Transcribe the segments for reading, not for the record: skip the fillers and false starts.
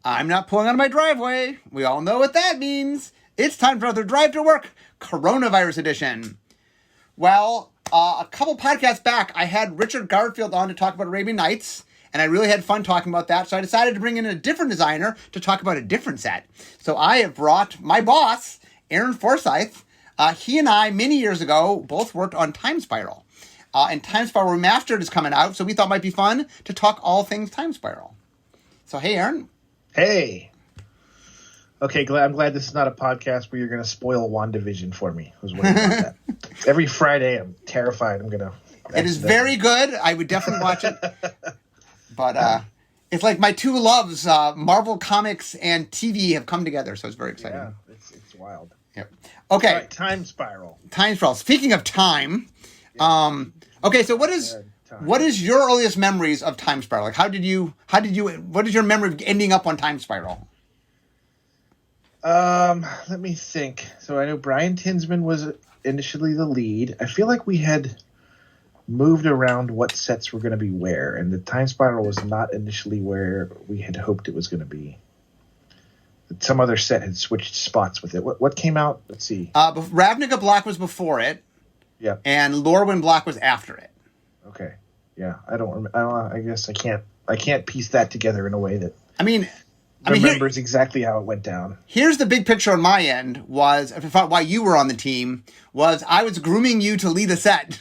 I'm not pulling out of my driveway. We all know what that means. It's time for another Drive to Work, Coronavirus Edition. Well, a couple podcasts back, I had Richard Garfield on to talk about Arabian Nights, and I really had fun talking about that, so I decided to bring in a different designer to talk about a different set. So I have brought my boss, Aaron Forsythe. He and I, many years ago, both worked on Time Spiral. And Time Spiral Remastered is coming out, so we thought it might be fun to talk all things Time Spiral. So, hey, Aaron. Hey. Okay, I'm glad this is not a podcast where you're going to spoil WandaVision for me. I was worried about that. Every Friday, I'm terrified I'm going to... It is very good. I would definitely watch it. But it's like my two loves, Marvel Comics and TV, have come together, so it's very exciting. Yeah, it's wild. Yep. Okay. All right, Time Spiral. Time Spiral. Speaking of time, okay, so what is your earliest memories of Time Spiral? Like, what is your memory of ending up on Time Spiral? Let me think. So I know Brian Tinsman was initially the lead. I feel like we had moved around what sets were going to be where, and the Time Spiral was not initially where we had hoped it was going to be. Some other set had switched spots with it. What came out? Let's see. Ravnica Black was before it. Yeah. And Lorwyn Black was after it. Okay. Yeah. I guess I can't piece that together in a way that remembers exactly how it went down. Here's the big picture on my end was, if I thought why you were on the team, was I was grooming you to lead a set.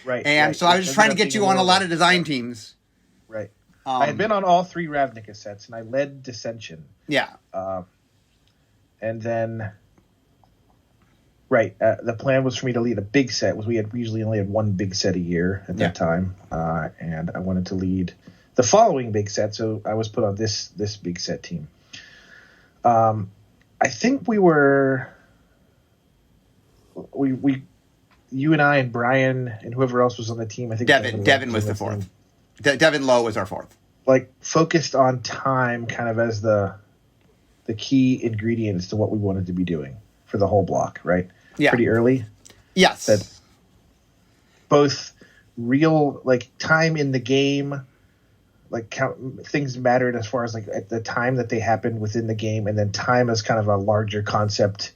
Right. And so I was just trying to get you on a lot of design teams. Right. I had been on all three Ravnica sets, and I led Dissension. Yeah. And then, the plan was for me to lead a big set. We usually only had one big set a year at that time, and I wanted to lead the following big set, so I was put on this big set team. I think you and I and Brian and whoever else was on the team. I think Devin was the fourth. Devin Lowe was our fourth. Like, focused on time kind of as the key ingredients to what we wanted to be doing for the whole block, right? Yeah. Pretty early. Yes. That both real, like, time in the game, like, things mattered as far as, like, at the time that they happened within the game, and then time as kind of a larger concept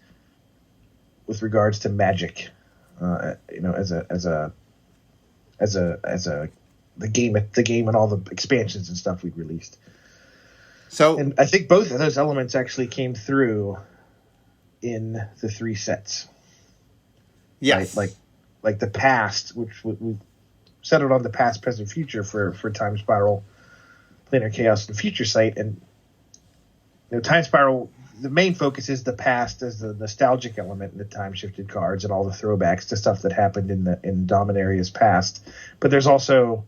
with regards to magic, the game and all the expansions and stuff we'd released. And I think both of those elements actually came through in the three sets. Yes. Right? Like the past, which we settled on the past, present, future for Time Spiral, Planar Chaos, and Future Sight. And Time Spiral, the main focus is the past as the nostalgic element in the time-shifted cards and all the throwbacks to stuff that happened in Dominaria's past. But there's also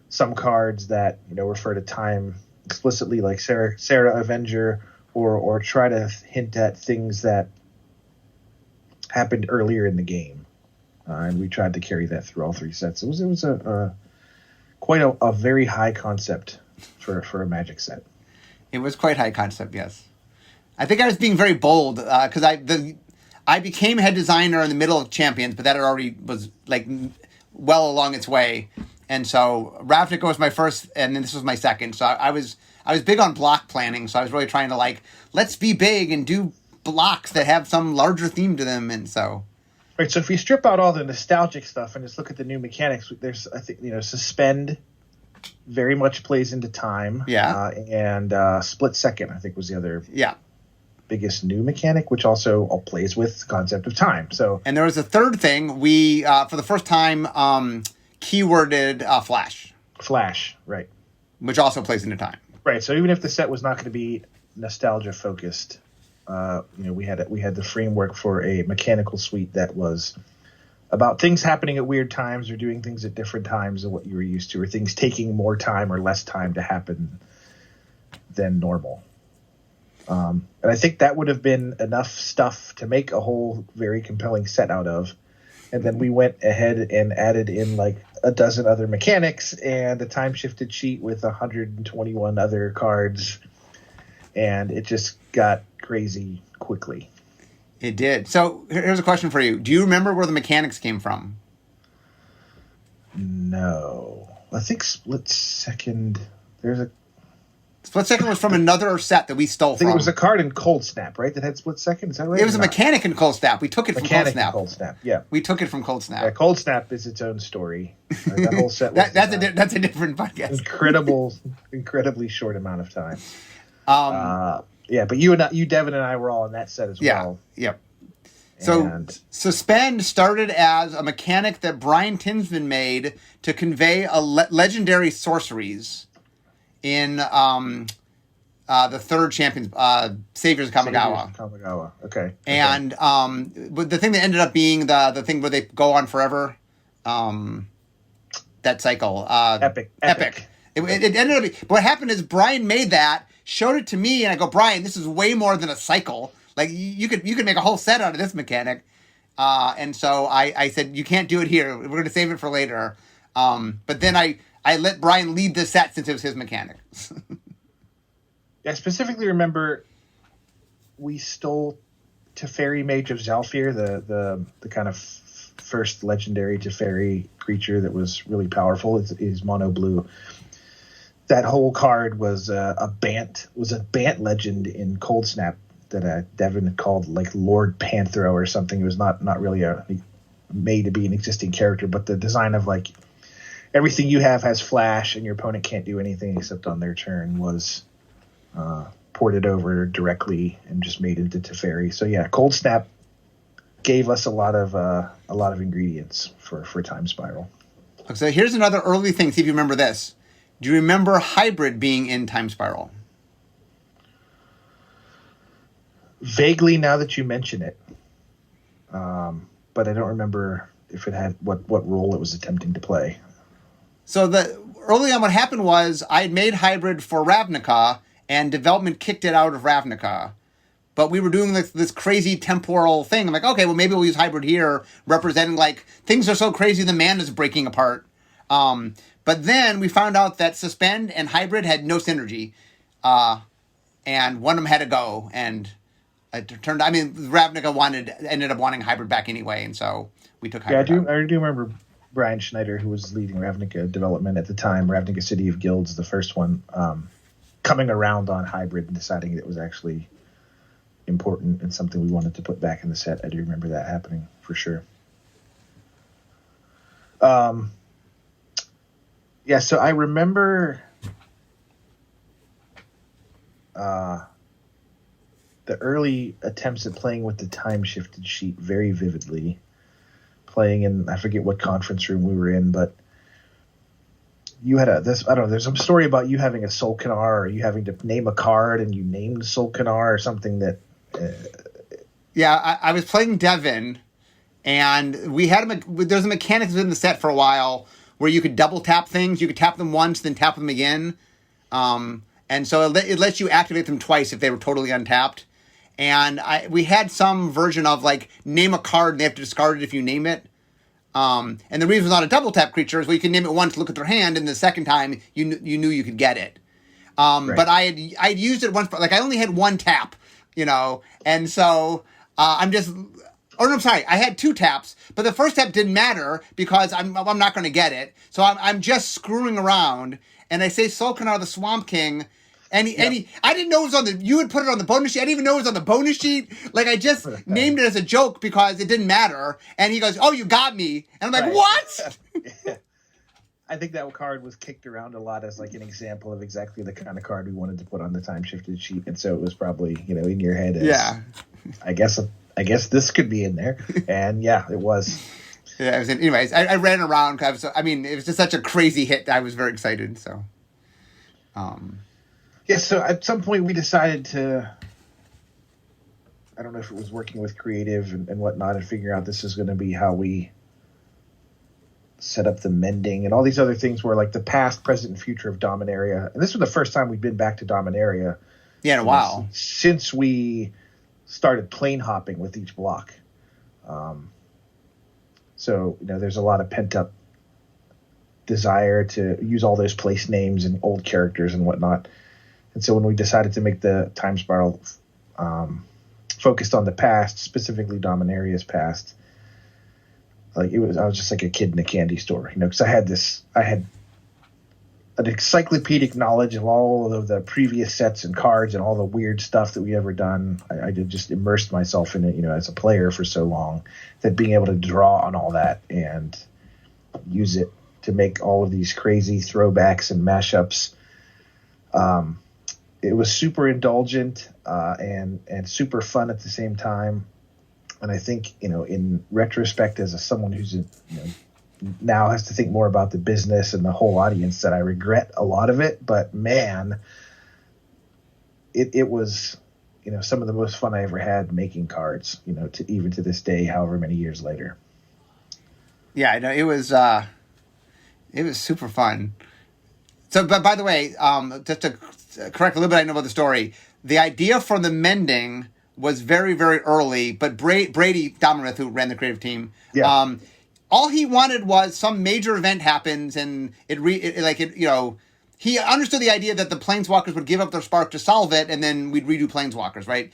some cards that refer to time explicitly, like Sarah Avenger, or try to hint at things that happened earlier in the game, and we tried to carry that through all three sets. It was quite a very high concept for a Magic set. It was quite high concept, yes. I think I was being very bold because I became head designer in the middle of Champions, but that already was like well along its way. And so Ravnica was my first, and then this was my second. So I was big on block planning. So I was really trying to let's be big and do blocks that have some larger theme to them. And so, right. So if we strip out all the nostalgic stuff and just look at the new mechanics, there's suspend very much plays into time. Yeah. And split second, I think, was the other. Yeah. Biggest new mechanic, which also all plays with the concept of time. So, and there was a third thing we for the first time keyworded Flash. Flash, right. Which also plays into time. Right. So even if the set was not going to be nostalgia focused, we had the framework for a mechanical suite that was about things happening at weird times or doing things at different times than what you were used to, or things taking more time or less time to happen than normal. And I think that would have been enough stuff to make a whole very compelling set out of. And then we went ahead and added in like a dozen other mechanics and a time-shifted sheet with 121 other cards. And it just got crazy quickly. It did. So here's a question for you. Do you remember where the mechanics came from? No. I think split second. Split Second was from another set that we stole I think from. it was a card in Cold Snap, right? That had Split Second. Is that right? It was a mechanic in Cold Snap. We took it from Cold Mechanic in Snap. Cold Snap. Yeah. We took it from Cold Snap. Yeah, Cold Snap is its own story. That whole set was that's a different podcast. Incredibly short amount of time. Yeah, but you, Devin, and I were all in that set as well. Yep. So Suspend started as a mechanic that Brian Tinsman made to convey legendary sorceries in the third Champions, Saviors of Kamigawa. Okay. And but the thing that ended up being the thing where they go on forever, that cycle. Epic. It ended up. What happened is Brian made that, showed it to me, and I go, Brian, this is way more than a cycle. Like you could make a whole set out of this mechanic. And so I said, you can't do it here. We're going to save it for later. But then I let Brian lead the set since it was his mechanic. I specifically remember we stole Teferi Mage of Zalfir, the kind of first legendary Teferi creature that was really powerful. Is mono blue. That whole card was a Bant legend in Cold Snap that Devin called like Lord Panthro or something. It was not really made to be an existing character, but the design of like everything you have has flash and your opponent can't do anything except on their turn was ported over directly and just made into Teferi. So yeah, Cold Snap gave us a lot of ingredients for Time Spiral. So here's another early thing. See if you remember this. Do you remember Hybrid being in Time Spiral? Vaguely, now that you mention it, but I don't remember if it had what role it was attempting to play. So early on, what happened was I had made Hybrid for Ravnica, and development kicked it out of Ravnica. But we were doing this crazy temporal thing. I'm like, okay, well, maybe we'll use Hybrid here, representing, like, things are so crazy the mana's breaking apart. But then we found out that Suspend and Hybrid had no synergy. And one of them had to go. And it turned out, Ravnica ended up wanting Hybrid back anyway. And so we took Hybrid out. I do remember Brian Schneider, who was leading Ravnica development at the time, Ravnica City of Guilds, the first one, coming around on Hybrid and deciding it was actually important and something we wanted to put back in the set. I do remember that happening for sure. So I remember the early attempts at playing with the time shifted sheet very vividly. Playing in, I forget what conference room we were in, but you had there's some story about you having a Solkanar, or you having to name a card and you named Solkanar or something that. I was playing Devin, and we had there's a mechanic in the set for a while where you could double tap things. You could tap them once, then tap them again. And so it lets you activate them twice if they were totally untapped. And we had some version of like name a card and they have to discard it if you name it. And the reason it's not a double tap creature is you can name it once, look at their hand, and the second time you knew you could get it. Right. But I'd used it once, like I only had one tap, and so I had two taps, but the first tap didn't matter because I'm not going to get it. So I'm just screwing around, and I say Solkanar the Swamp King. I didn't know it was you had put it on the bonus sheet. I didn't even know it was on the bonus sheet. Like, I just named it as a joke because it didn't matter. And he goes, "Oh, you got me." And I'm like, "What?" Yeah. I think that card was kicked around a lot as like an example of exactly the kind of card we wanted to put on the time shifted sheet. And so it was probably, in your head as, I guess this could be in there. And yeah, it was. Yeah, it was. Anyways, I ran around. It was just such a crazy hit. I was very excited. So, Yeah, so at some point we decided to, I don't know if it was working with creative and whatnot, and figuring out this is going to be how we set up the mending and all these other things were like the past, present, and future of Dominaria. And this was the first time we'd been back to Dominaria. Yeah, in a while. Since we started plane hopping with each block. So, there's a lot of pent-up desire to use all those place names and old characters and whatnot. And so when we decided to make the Time Spiral focused on the past, specifically Dominaria's past, I was just like a kid in a candy store, because I had an encyclopedic knowledge of all of the previous sets and cards and all the weird stuff that we ever done. I did just immersed myself in it, as a player for so long, that being able to draw on all that and use it to make all of these crazy throwbacks and mashups. It was super indulgent and super fun at the same time. And I think, in retrospect, as someone who's now has to think more about the business and the whole audience, that I regret a lot of it. But man, it was, some of the most fun I ever had making cards, even to this day, however many years later. Yeah, I know it was super fun. So, but by the way, just to correct a little bit, I know about the story. The idea for the mending was very, very early, but Brady Domerith, who ran the creative team, all he wanted was some major event happens, and he understood the idea that the Planeswalkers would give up their spark to solve it, and then we'd redo Planeswalkers, right?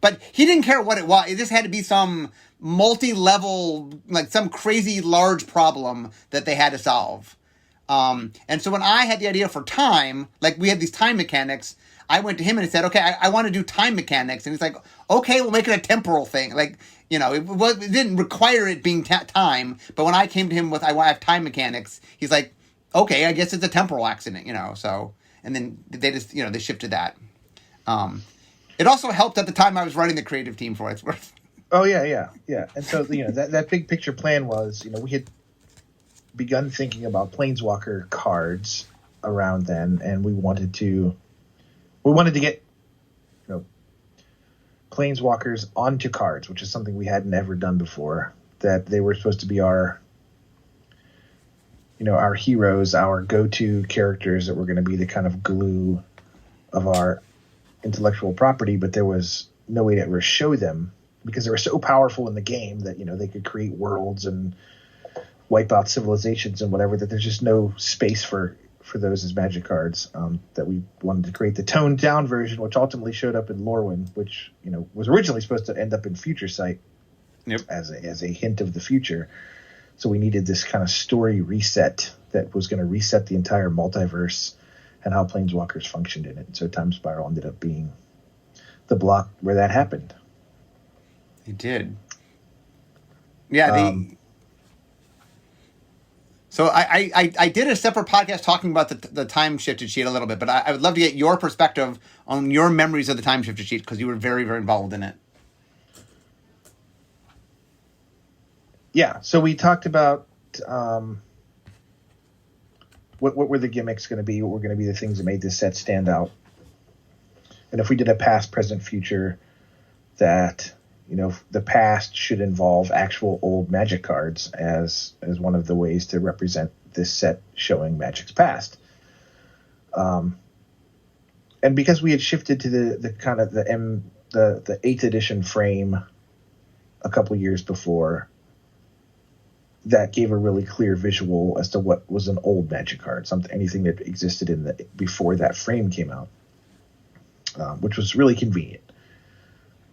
But he didn't care what it was. It just had to be some multi-level, like some crazy large problem that they had to solve. And so when I had the idea for time, like we had these time mechanics, I went to him and he said, okay, I want to do time mechanics. And he's like, okay, we'll make it a temporal thing. Like, it didn't require it being time. But when I came to him with, I have time mechanics, he's like, okay, I guess it's a temporal accident, so, and then they just, they shifted that. It also helped at the time I was running the creative team for what it's worth. Oh, yeah. And so, that big picture plan was, we had begun thinking about Planeswalker cards around then, and we wanted to get, Planeswalkers onto cards, which is something we hadn't ever done before, that they were supposed to be our heroes, our go-to characters that were going to be the kind of glue of our intellectual property, but there was no way to ever show them because they were so powerful in the game that, they could create worlds and wipe out civilizations and whatever, that there's just no space for those as Magic cards, that we wanted to create the toned down version, which ultimately showed up in Lorwyn, which, was originally supposed to end up in Future Sight as a hint of the future. So we needed this kind of story reset that was going to reset the entire multiverse and how Planeswalkers functioned in it. And so Time Spiral ended up being the block where that happened. It did. Yeah. So I did a separate podcast talking about the time shifted sheet a little bit, but I would love to get your perspective on your memories of the time shifted sheet because you were very, very involved in it. Yeah, so we talked about what were the gimmicks going to be, what were going to be the things that made this set stand out. And if we did a past, present, future, that the past should involve actual old Magic cards as one of the ways to represent this set showing Magic's past. And because we had shifted to the kind of the 8th edition frame a couple years before, that gave a really clear visual as to what was an old Magic card, anything that existed before that frame came out, which was really convenient.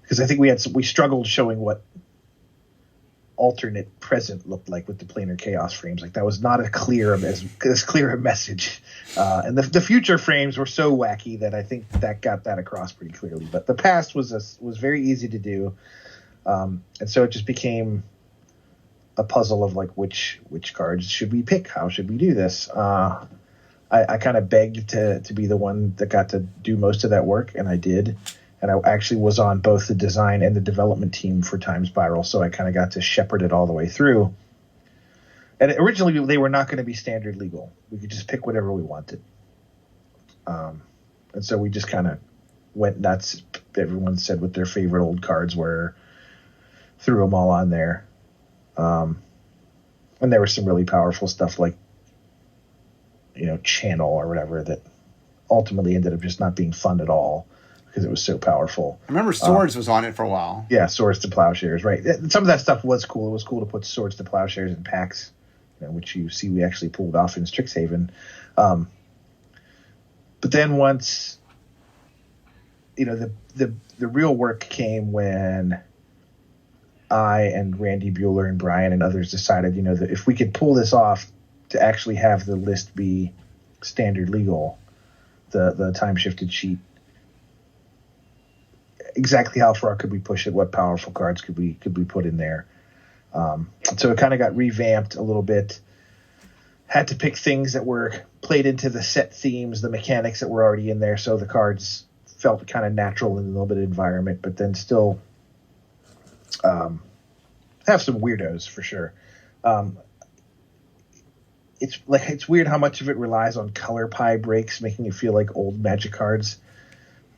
Because I think we struggled showing what alternate present looked like with the planar chaos frames. Like that was not as clear a message. And the future frames were so wacky that I think that got that across pretty clearly. But the past was very easy to do, and so it just became a puzzle of like which cards should we pick? How should we do this? I kind of begged to be the one that got to do most of that work, and I did. And I actually was on both the design and the development team for Time Spiral, so I kind of got to shepherd it all the way through. And originally, they were not going to be standard legal. We could just pick whatever we wanted. And so we just kind of went nuts. Everyone said what their favorite old cards were, threw them all on there. And there was some really powerful stuff like, Channel or whatever that ultimately ended up just not being fun at all, because it was so powerful. I remember Swords was on it for a while. Yeah, Swords to Plowshares, right. Some of that stuff was cool. It was cool to put Swords to Plowshares in packs, which you see we actually pulled off in Strixhaven. But then once, the real work came when I and Randy Bueller and Brian and others decided, that if we could pull this off to actually have the list be standard legal, the time shifted sheet. Exactly how far could we push it? What powerful cards could we put in there? So it kind of got revamped a little bit. Had to pick things that were played into the set themes, the mechanics that were already in there, so the cards felt kind of natural in a little bit of environment, but then still have some weirdos for sure. It's weird how much of it relies on color pie breaks, making it feel like old Magic cards.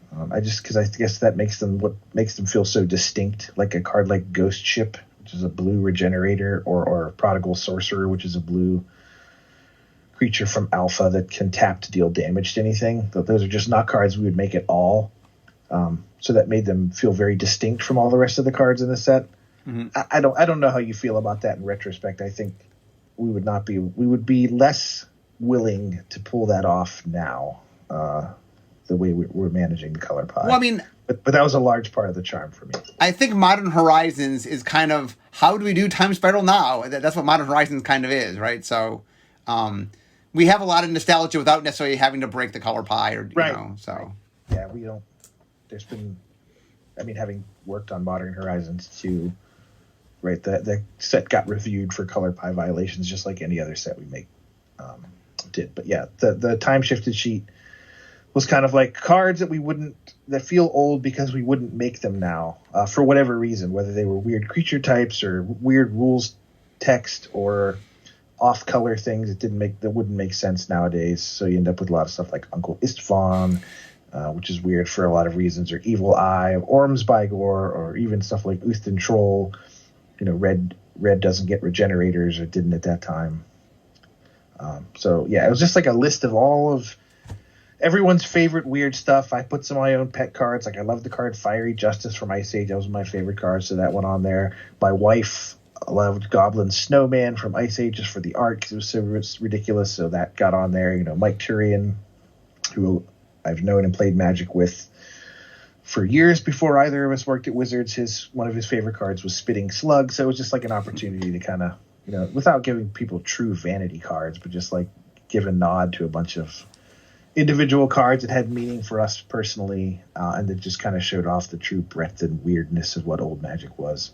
Because I guess that makes them feel so distinct, like a card like Ghost Ship, which is a blue regenerator, or Prodigal Sorcerer, which is a blue creature from Alpha that can tap to deal damage to anything. Those are just not cards we would make at all. So that made them feel very distinct from all the rest of the cards in the set. Mm-hmm. I don't know how you feel about that in retrospect. I think we would be less willing to pull that off now. The way we're managing the color pie. Well, I mean, but that was a large part of the charm for me. I think Modern Horizons is kind of, how do we do Time Spiral now? That's what Modern Horizons kind of is, right? So we have a lot of nostalgia without necessarily having to break the color pie, or right. So yeah, we don't. There's been, having worked on Modern Horizons too, right? The set got reviewed for color pie violations, just like any other set we make did. But yeah, the time shifted sheet was kind of like cards that feel old because we wouldn't make them now for whatever reason, whether they were weird creature types or weird rules text or off color things that wouldn't make sense nowadays. So you end up with a lot of stuff like Uncle Istvan, which is weird for a lot of reasons, or Evil Eye, or Ormsbygor, or even stuff like Uthden Troll. Red doesn't get regenerators, or didn't at that time. So yeah, it was just like a list of all of everyone's favorite weird stuff. I put some of my own pet cards. Like I love the card Fiery Justice from Ice Age. That was my favorite card, so that went on there. My wife loved Goblin Snowman from Ice Age just for the art because it was so ridiculous, so that got on there. Mike Turian, who I've known and played Magic with for years before either of us worked at Wizards. One of his favorite cards was Spitting Slug, so it was just like an opportunity to kind of, without giving people true vanity cards, but just like give a nod to a bunch of individual cards that had meaning for us personally, and that just kind of showed off the true breadth and weirdness of what old Magic was.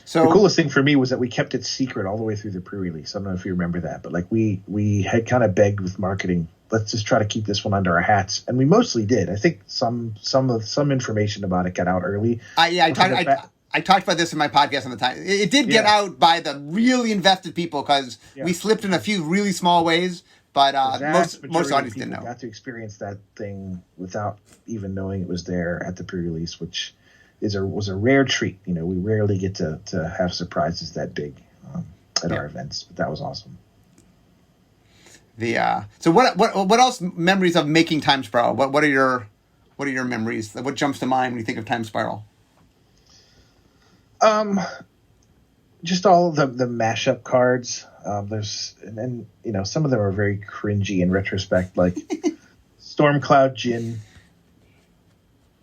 So the coolest thing for me was that we kept it secret all the way through the pre-release. I don't know if you remember that, but like we had kind of begged with marketing, let's just try to keep this one under our hats, and we mostly did. I think some information about it got out early. I talked about this in my podcast on the time. It did get out by the really invested people because we slipped in a few really small ways. But most audience didn't know. Got to experience that thing without even knowing it was there at the pre-release, which was a rare treat. We rarely get to have surprises that big at our events, but that was awesome. So what else memories of making Time Spiral? What are your memories? What jumps to mind when you think of Time Spiral? Just all the mashup cards. There's some of them are very cringy in retrospect, like Stormcloud Djinn,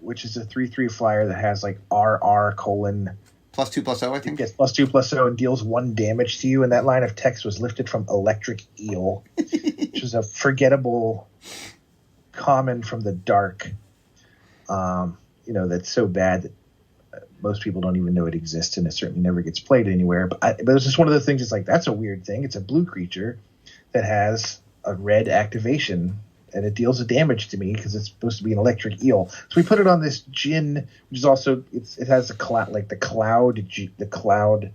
which is a 3/3 flyer that has like RR : +2/+0, I think. Yes, +2/+0 and deals 1 damage to you. And that line of text was lifted from Electric Eel, which is a forgettable common from the dark. That's so bad that most people don't even know it exists, and it certainly never gets played anywhere. But it's just one of the things. It's like, that's a weird thing. It's a blue creature that has a red activation, and it deals a damage to me because it's supposed to be an electric eel. So we put it on this Djinn, which is also it has a cloud, like the cloud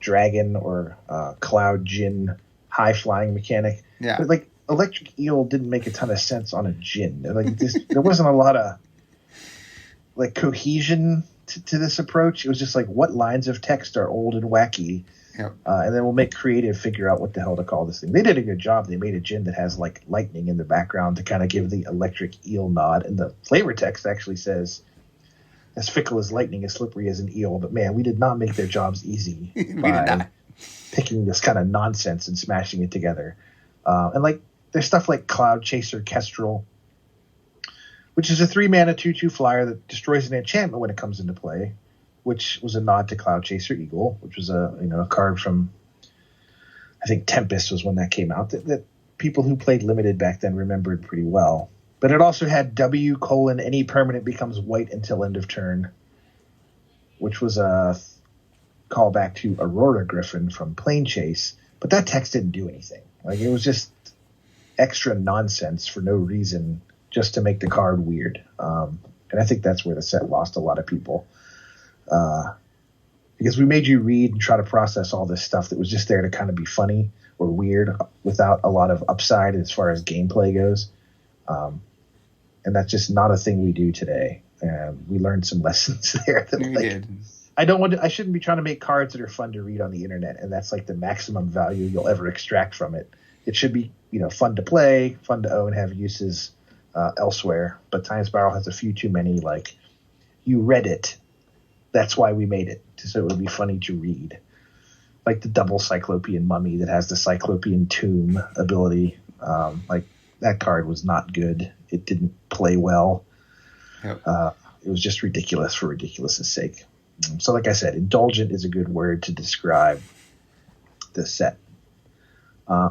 dragon or cloud Djinn high flying mechanic. Yeah, but like electric eel didn't make a ton of sense on a Djinn. Like there wasn't a lot of like cohesion to this approach. It was just like, what lines of text are old and wacky, and then we'll make creative figure out what the hell to call this thing. They did a good job. They made a Djinn that has like lightning in the background to kind of give the electric eel nod, and the flavor text actually says, as fickle as lightning, as slippery as an eel. But man, we did not make their jobs easy by picking this kind of nonsense and smashing it together. And like there's stuff like Cloud Chaser Kestrel, which is a 3-mana 2/2 flyer that destroys an enchantment when it comes into play, which was a nod to Cloud Chaser Eagle, which was a card from, I think Tempest was when that came out, that people who played Limited back then remembered pretty well. But it also had W: any permanent becomes white until end of turn, which was a callback to Aurora Griffin from Plane Chase. But that text didn't do anything. Like, it was just extra nonsense for no reason, just to make the card weird. And I think that's where the set lost a lot of people. Because we made you read and try to process all this stuff that was just there to kind of be funny or weird without a lot of upside as far as gameplay goes. And that's just not a thing we do today. And we learned some lessons there. That, we did. I shouldn't be trying to make cards that are fun to read on the internet, and that's like the maximum value you'll ever extract from it. It should be, fun to play, fun to own, have uses elsewhere. But Time Spiral has a few too many, like, you read it, that's why we made it, so it would be funny to read. Like the double Cyclopean Mummy that has the Cyclopean Tomb ability. Like, that card was not good. It didn't play well. Yep. It was just ridiculous for ridiculous's sake. So like I said, indulgent is a good word to describe this set.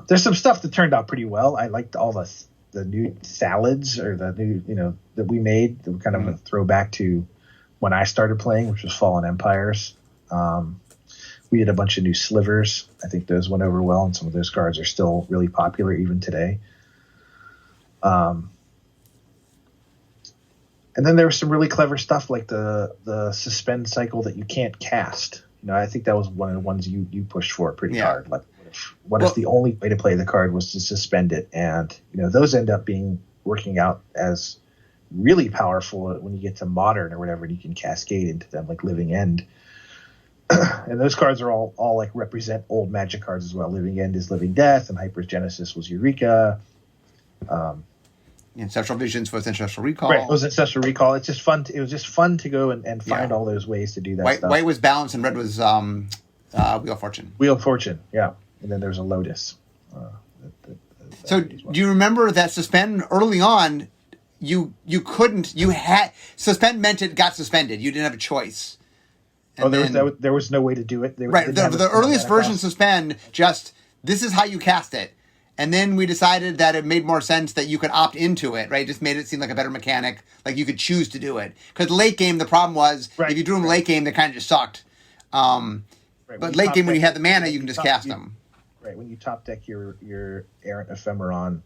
There's some stuff that turned out pretty well. I liked all the new salads, or the new, that we made. That were kind of a throwback to when I started playing, which was Fallen Empires. We did a bunch of new slivers. I think those went over well, and some of those cards are still really popular even today. And then there was some really clever stuff like the suspend cycle that you can't cast. I think that was one of the ones you pushed for pretty hard. Like, what if the only way to play the card was to suspend it? And those end up working out as really powerful when you get to Modern or whatever, and you can cascade into them, like Living End. And those cards are all like represent old Magic cards as well. Living End is Living Death, and Hyper's Genesis was Eureka. Ancestral Visions was Ancestral Recall. Right, it was Ancestral Recall. It's just fun. It was just fun to go and find all those ways to do that stuff. White was Balance, and red was Wheel of Fortune. Wheel of Fortune, yeah. And then there's a Lotus. So do you remember that Suspend early on, you couldn't, Suspend meant it got suspended. You didn't have a choice. And there was no way to do it. The earliest version of Suspend, just, this is how you cast it. And then we decided that it made more sense that you could opt into it, right? It just made it seem like a better mechanic, like you could choose to do it. Because late game, the problem was, if you drew them late game, they kind of just sucked. But late game, when you have the mana, you can just cast them. Right, when you top deck your Errant Ephemeron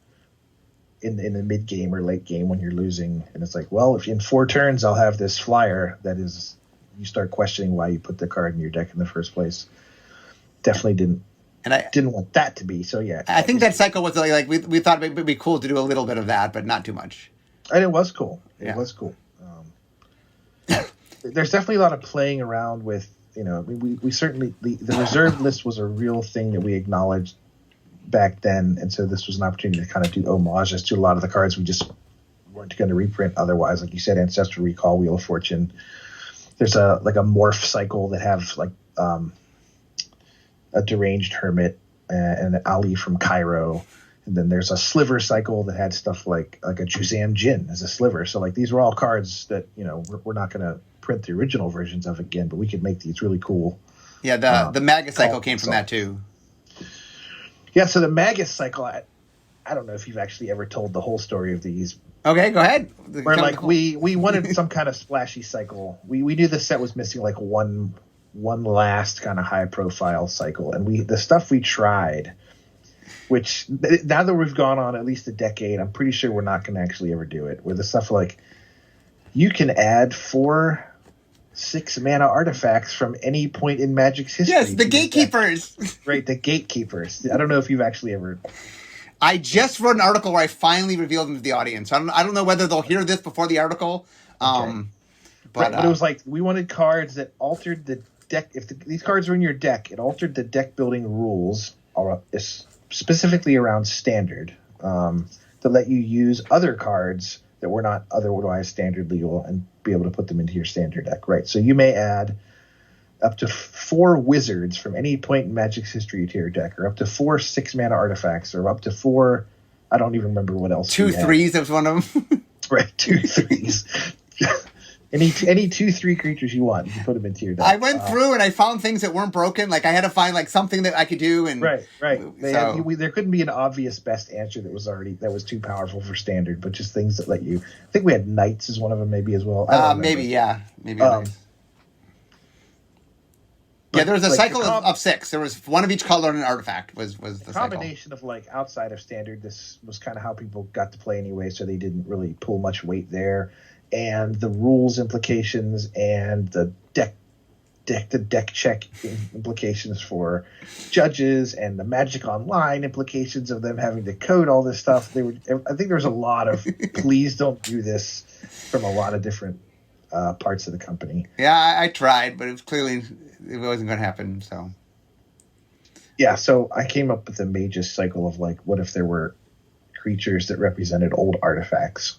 in the mid game or late game when you're losing, and it's like, well, if in 4 turns I'll have this flyer, that is, you start questioning why you put the card in your deck in the first place. Definitely didn't. And I didn't want that to be, so yeah. I think that cycle was like we thought it would be cool to do a little bit of that, but not too much. And it was cool. It was cool. There's definitely a lot of playing around with, we certainly, the reserve list was a real thing that we acknowledged back then, and so this was an opportunity to kind of do homages to a lot of the cards we just weren't going to reprint otherwise. Like you said, Ancestral Recall, Wheel of Fortune. There's a morph cycle that have like a Deranged Hermit and an Ali from Cairo. And then there's a sliver cycle that had stuff like a Juzam Jin as a sliver. So like these were all cards that, we're not going to print the original versions of again, but we could make these really cool. Yeah, the Magus cycle came from that too. Yeah, so the Magus cycle, I don't know if you've actually ever told the whole story of these. Okay, go ahead. Where like we wanted some kind of splashy cycle. We knew the set was missing like one last kind of high profile cycle, and the stuff we tried, which now that we've gone on at least a decade, I'm pretty sure we're not going to actually ever do it, where the stuff like you can add 4 6-mana artifacts from any point in Magic's history. Yes, the Gatekeepers. Right, the Gatekeepers. I don't know if you've actually ever. I just wrote an article where I finally revealed them to the audience. I don't know whether they'll hear this before the article. Okay. But it was like we wanted cards that altered the deck. If these cards were in your deck, it altered the deck building rules, specifically around Standard, to let you use other cards that were not otherwise Standard legal and be able to put them into your Standard deck. Right. So you may add up to 4 wizards from any point in Magic's history to your deck, or up to 4 6-mana artifacts, or up to 4. I don't even remember what else. 2 3s. That was one of them. Right, 2 3s. Any 2-3 creatures you want, you can put them into your deck. I went through and I found things that weren't broken. Like I had to find like something that I could do. And right. There couldn't be an obvious best answer that was too powerful for standard, but just things that let you. I think we had knights as one of them, maybe as well. Maybe nice. Yeah, there was a cycle of 6. There was one of each color and an artifact was the combination cycle. of like outside of standard. This was kind of how people got to play anyway, so they didn't really pull much weight there. And the rules implications and the deck check implications for judges and the Magic Online implications of them having to code all this stuff. I think there was a lot of please don't do this from a lot of different parts of the company. Yeah, I tried, but it wasn't going to happen. So yeah, so I came up with a Mage's cycle of like, what if there were creatures that represented old artifacts,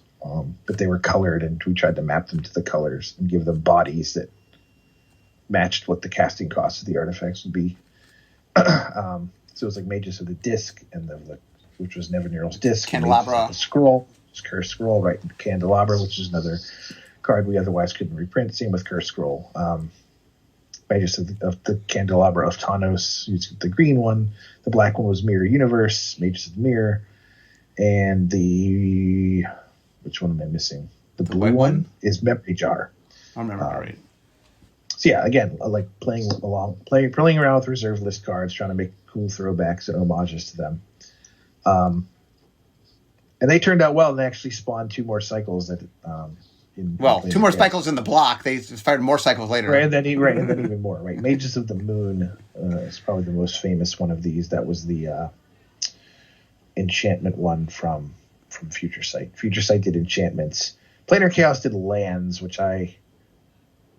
but they were colored, and we tried to map them to the colors and give them bodies that matched what the casting costs of the artifacts would be. So it was like Mages of the Disc, and which was Nevinyrral's Disc. Candelabra. The Scroll, Cursed Scroll, right? Candelabra, which is another card we otherwise couldn't reprint. Same with Cursed Scroll. Mages of the Candelabra of Tanos, used the green one. The black one was Mirror Universe, Mages of the Mirror. And which one am I missing? The blue one is Memory Jar. I remember right. So yeah, again, I like playing around with reserve list cards, trying to make cool throwbacks and homages to them. And they turned out well, and they actually spawned 2 more cycles that 2 more cycles in the block. They fired more cycles later. Right, and then even more. Right, Mages of the Moon is probably the most famous one of these. That was the enchantment one from Future Sight. Future Sight did enchantments. Planar Chaos did lands, which I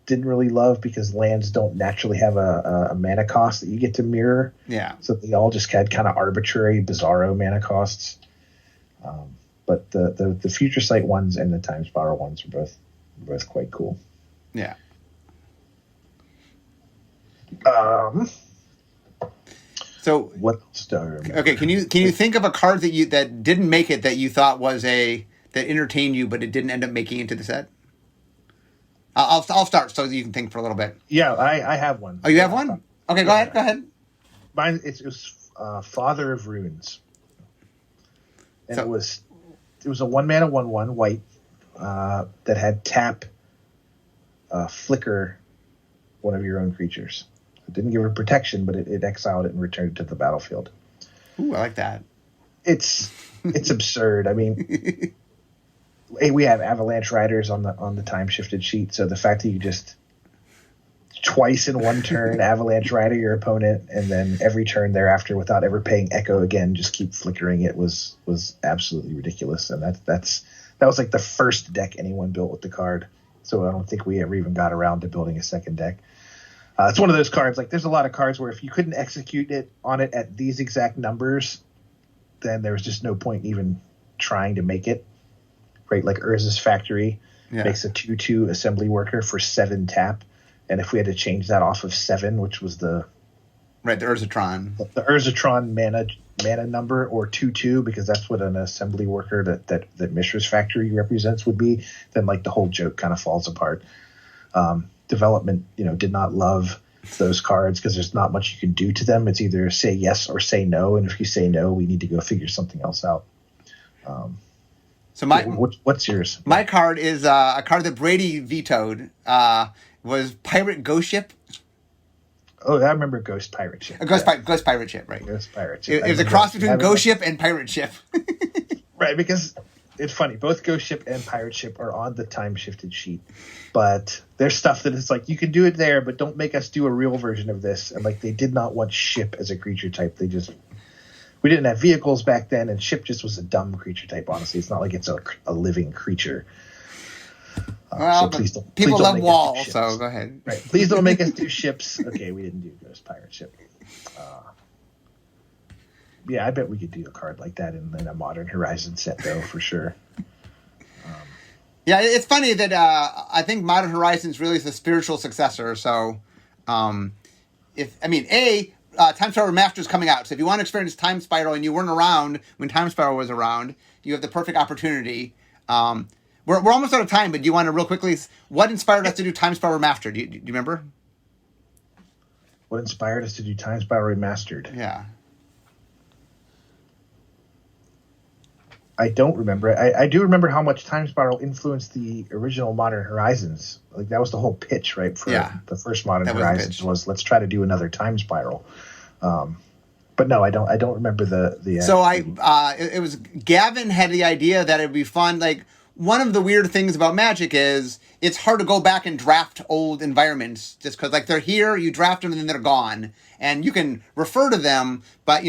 didn't really love because lands don't naturally have a mana cost that you get to mirror. Yeah. So they all just had kind of arbitrary, bizarro mana costs. But the Future Sight ones and the Time Spiral ones were both quite cool. Yeah. So what star? Okay, can you think of a card that didn't make it that you thought that entertained you, but it didn't end up making it into the set? I'll start so you can think for a little bit. Yeah, I have one. Oh, you have one? Okay, go ahead. Mine it was Father of Runes, and it was a 1-mana 1/1 white that had tap flicker one of your own creatures. It didn't give her protection, but it exiled it and returned it to the battlefield. Ooh, I like that. It's absurd. I mean, we have Avalanche Riders on the time shifted sheet, so the fact that you just twice in one turn Avalanche Rider your opponent, and then every turn thereafter without ever paying Echo again, just keep flickering it was absolutely ridiculous. And that was like the first deck anyone built with the card. So I don't think we ever even got around to building a second deck. It's one of those cards, like there's a lot of cards where if you couldn't execute it at these exact numbers, then there was just no point even trying to make it. Right, like Urza's Factory makes a 2/2 assembly worker for 7 tap, and if we had to change that off of 7, which was the Urzatron, the Urzatron mana number, or 2/2, because that's what an assembly worker that Mishra's Factory represents would be, then like the whole joke kind of falls apart. Development, did not love those cards because there's not much you can do to them. It's either say yes or say no, and if you say no, we need to go figure something else out. So what's yours? My card is a card that Brady vetoed. Was Pirate Ghost Ship. Oh, I remember Ghost Pirate Ship. Ghost Pirate Ship, right? Ghost Pirate Ship. It was a cross between Ghost Ship and Pirate Ship. Right, because it's funny. Both Ghost Ship and Pirate Ship are on the time shifted sheet, but there's stuff that is like you can do it there, but don't make us do a real version of this. And like they did not want ship as a creature type. We didn't have vehicles back then, and ship just was a dumb creature type. Honestly, it's not like it's a living creature. Well, so people love Wall, so go ahead. Right, please don't make us do ships. Okay, we didn't do Ghost Pirate Ship. Yeah, I bet we could do a card like that in a Modern Horizon set, though, for sure. Yeah, it's funny that I think Modern Horizons really is the spiritual successor. So, Time Spiral Remastered is coming out. So if you want to experience Time Spiral and you weren't around when Time Spiral was around, you have the perfect opportunity. We're almost out of time, but do you want to real quickly, what inspired us to do Time Spiral Remastered? Do you remember? What inspired us to do Time Spiral Remastered? Yeah. I don't remember. I do remember how much Time Spiral influenced the original Modern Horizons. Like, that was the whole pitch, right? For the first Modern Horizons was let's try to do another Time Spiral. But no, I don't remember the. So it was Gavin had the idea that it'd be fun. Like, one of the weird things about Magic is it's hard to go back and draft old environments just because, like, they're here, you draft them and then they're gone, and you can refer to them, but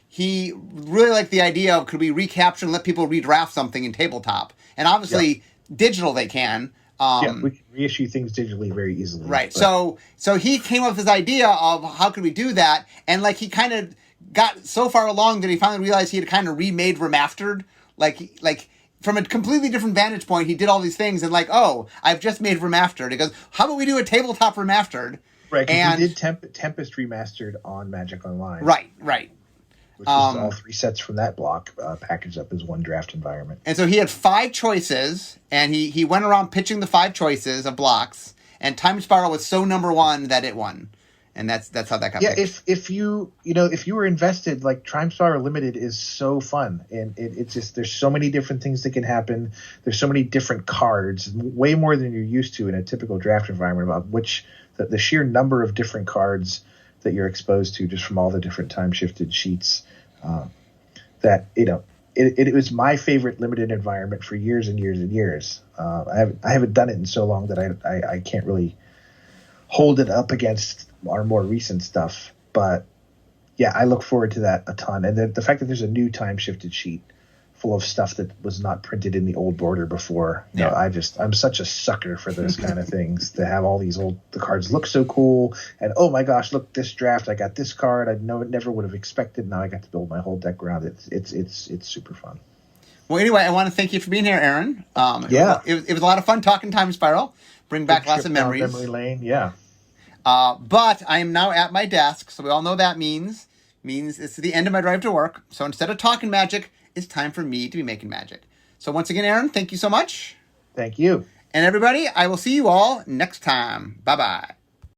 he really liked the idea of, could we recapture and let people redraft something in tabletop? And obviously, digital they can. We can reissue things digitally very easily. Right. But. So he came up with this idea of how could we do that? And, like, he kind of got so far along that he finally realized he had kind of remade Remastered. Like from a completely different vantage point, he did all these things and, like, oh, I've just made Remastered. He goes, how about we do a tabletop Remastered? Right, because he did Tempest Remastered on Magic Online. Right. Which is all 3 sets from that block packaged up as one draft environment. And so he had 5 choices, and he went around pitching the 5 choices of blocks, and Time Spiral was so number 1 that it won. And that's how that got picked. Yeah, if you were invested, like, Time Spiral Limited is so fun, and it's just, there's so many different things that can happen. There's so many different cards, way more than you're used to in a typical draft environment, about which the sheer number of different cards that you're exposed to just from all the different time-shifted sheets. That it was my favorite limited environment for years and years and years. I haven't done it in so long that I can't really hold it up against our more recent stuff. But yeah, I look forward to that a ton. And the fact that there's a new time-shifted sheet full of stuff that was not printed in the old border before. I'm such a sucker for those kind of things, to have all these the cards look so cool, and oh my gosh, look, this draft I got this card I never would have expected. Now I got to build my whole deck around it. It's super fun. Well, anyway, I want to thank you for being here, Aaron. It was a lot of fun talking Time Spiral. Bring back lots of memories. Memory lane, yeah. But I am now at my desk, so we all know that means it's the end of my drive to work. So instead of talking Magic, it's time for me to be making magic. So once again, Aaron, thank you so much. Thank you. And everybody, I will see you all next time. Bye-bye.